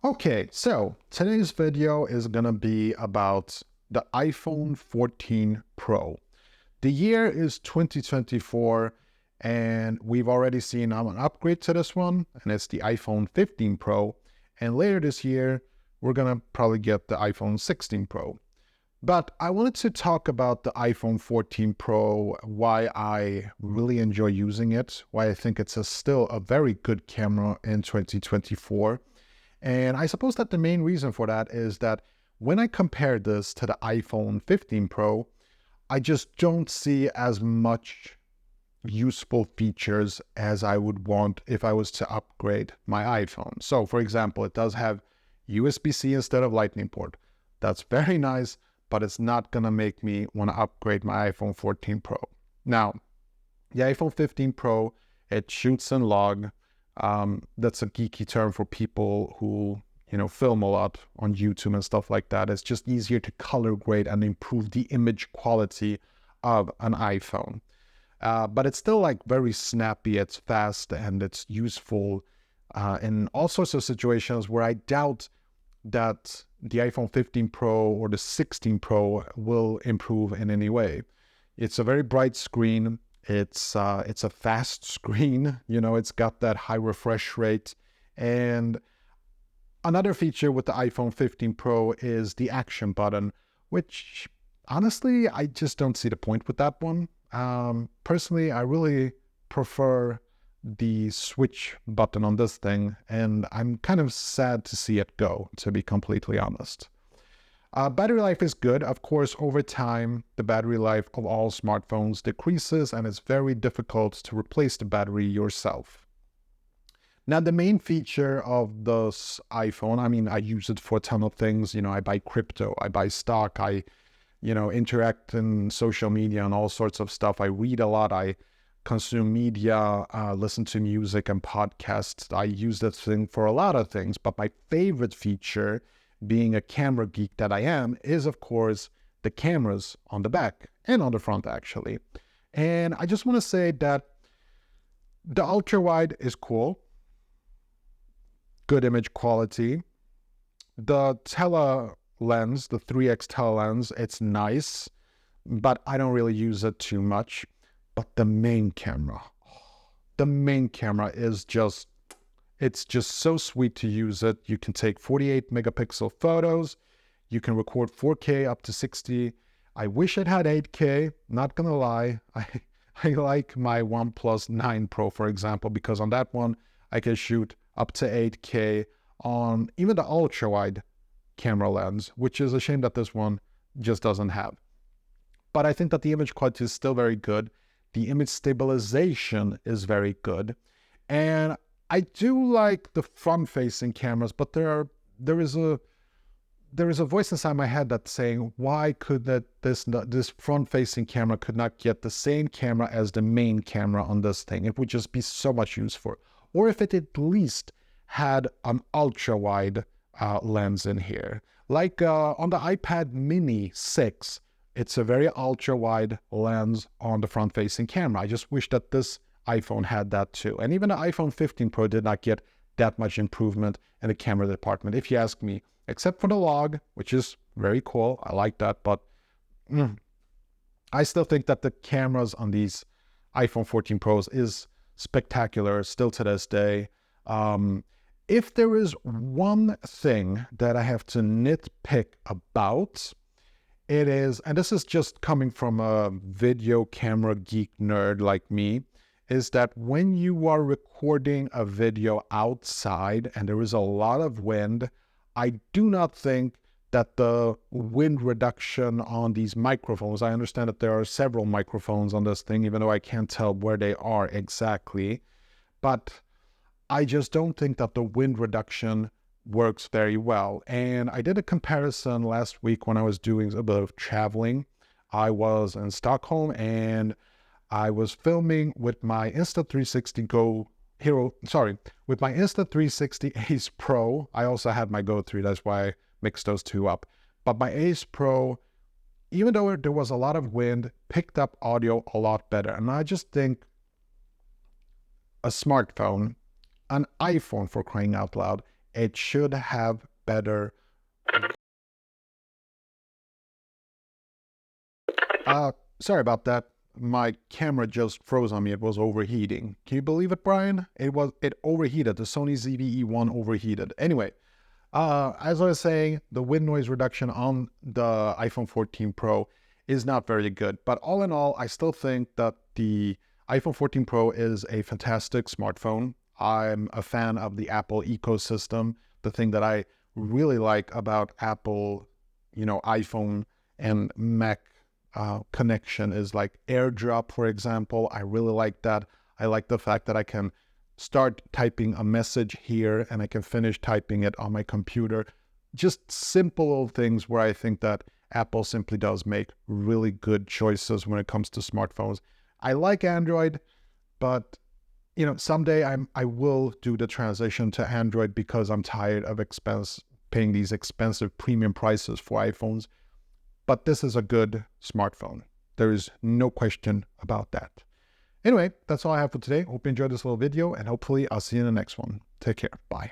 Okay, so today's video is gonna be about the iPhone 14 Pro. The year is 2024, and we've already seen an upgrade to this one, and it's the iPhone 15 Pro. And later this year, we're gonna probably get the iPhone 16 Pro. But I wanted to talk about the iPhone 14 Pro, why I really enjoy using it, why I think it's still a very good camera in 2024. And I suppose that the main reason for that is that when I compare this to the iPhone 15 Pro, I just don't see as much useful features as I would want if I was to upgrade my iPhone. So, for example, it does have USB-C instead of Lightning port. That's very nice, but it's not going to make me want to upgrade my iPhone 14 Pro. Now, the iPhone 15 Pro, it shoots and log. That's a geeky term for people who, film a lot on YouTube and stuff like that. It's just easier to color grade and improve the image quality of an iPhone. But it's still like very snappy, it's fast, and it's useful in all sorts of situations where I doubt that the iPhone 15 Pro or the 16 Pro will improve in any way. It's a very bright screen. It's a fast screen. It's got that high refresh rate. And another feature with the iPhone 15 Pro is the action button, which honestly, I just don't see the point with that one. Personally, I really prefer the switch button on this thing, and I'm kind of sad to see it go, to be completely honest. Battery life is good. Of course, over time, the battery life of all smartphones decreases, and it's very difficult to replace the battery yourself. Now, the main feature of this iPhone, I mean, I use it for a ton of things. I buy crypto, I buy stock, I interact in social media and all sorts of stuff. I read a lot. I consume media, listen to music and podcasts. I use this thing for a lot of things, but my favorite feature, being a camera geek that I am, is of course the cameras on the back and on the front actually. And I just want to say that the ultra wide is cool, good image quality. The tele lens, the 3x tele lens, it's nice, but I don't really use it too much. But the main camera is it's just so sweet to use it. You can take 48 megapixel photos. You can record 4K up to 60. I wish it had 8K, not gonna lie. I like my OnePlus 9 Pro, for example, because on that one, I can shoot up to 8K on even the ultra-wide camera lens, which is a shame that this one just doesn't have. But I think that the image quality is still very good. The image stabilization is very good. And I do like the front-facing cameras, but there is a voice inside my head that's saying, why could this front-facing camera could not get the same camera as the main camera on this thing? It would just be so much useful. Or if it at least had an ultra-wide lens in here. Like on the iPad Mini 6, it's a very ultra-wide lens on the front-facing camera. I just wish that this iPhone had that too. And even the iPhone 15 Pro did not get that much improvement in the camera department, if you ask me, except for the log, which is very cool. I like that, but I still think that the cameras on these iPhone 14 Pros is spectacular still to this day. If there is one thing that I have to nitpick about, it is, and this is just coming from a video camera geek nerd like me, is that when you are recording a video outside and there is a lot of wind, I do not think that the wind reduction on these microphones, I understand that there are several microphones on this thing, even though I can't tell where they are exactly, but I just don't think that the wind reduction works very well. And I did a comparison last week when I was doing a bit of traveling. I was in Stockholm and I was filming with my Insta360 with my Insta360 Ace Pro. I also had my Go 3, that's why I mixed those two up. But my Ace Pro, even though there was a lot of wind, picked up audio a lot better. And I just think a smartphone, an iPhone for crying out loud, It should have better. Sorry about that. My camera just froze on me. It was overheating. Can you believe it, Brian? It overheated. The Sony ZV-E1 overheated. Anyway, as I was saying, the wind noise reduction on the iPhone 14 Pro is not very good. But all in all, I still think that the iPhone 14 Pro is a fantastic smartphone. I'm a fan of the Apple ecosystem. The thing that I really like about Apple, iPhone and Mac connection is like AirDrop, for example. I really like that. I like the fact that I can start typing a message here and I can finish typing it on my computer. Just simple little things where I think that Apple simply does make really good choices when it comes to smartphones. I like Android, but someday I will do the transition to Android because I'm tired of paying these expensive premium prices for iPhones. But this is a good smartphone. There is no question about that. Anyway, that's all I have for today. Hope you enjoyed this little video, and hopefully I'll see you in the next one. Take care. Bye.